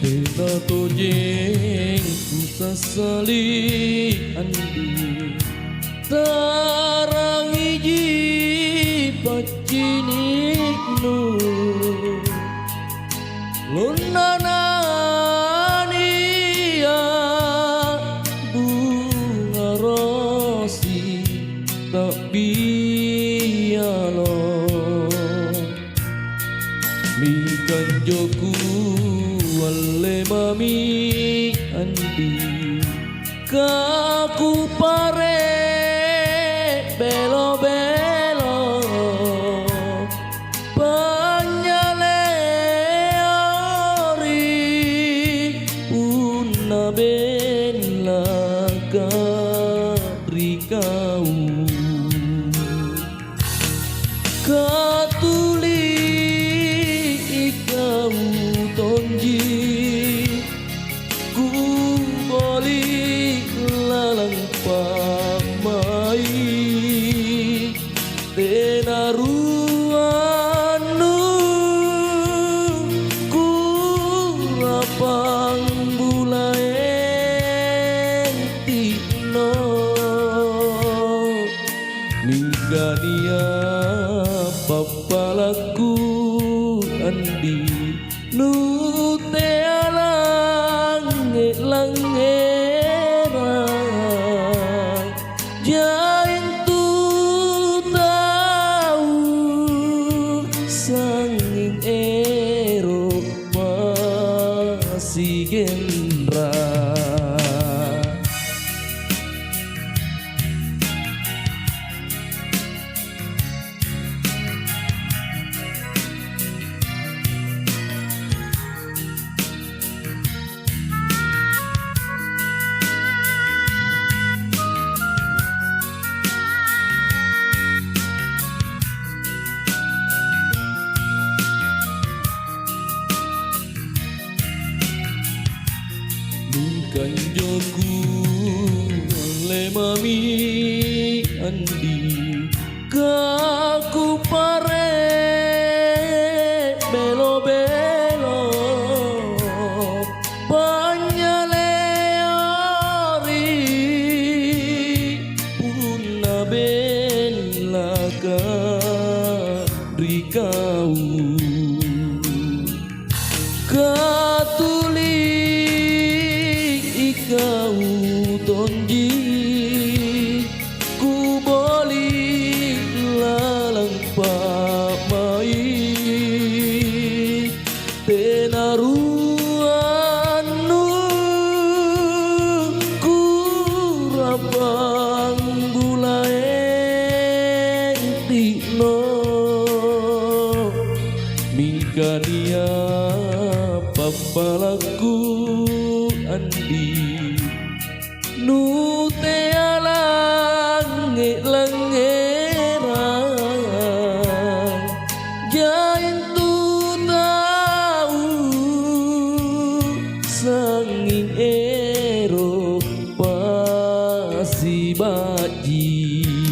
Tena tojeng ku sasali andi tarang iji pacinik nu lunanani ya bunga rosi tak bialo mi kanjoku wale mami andi kaku pare belo belo panyaleori una bella karikau katuli ikau tonji ku boli lalang pamai tenaruanu ku lapang bulaen tino mingania papalaku andi nu te langera jain tu tahu sanging Eropa si gendra kanjoku le mami andi kaku pare belo belo panyaleori una bella karikau katuli kau tonji ku boli lalang pamai tenaruanu ku rapang bulaen tino mingkania papalaku andi nu te langera jain tu tahu sanging Eropa si baji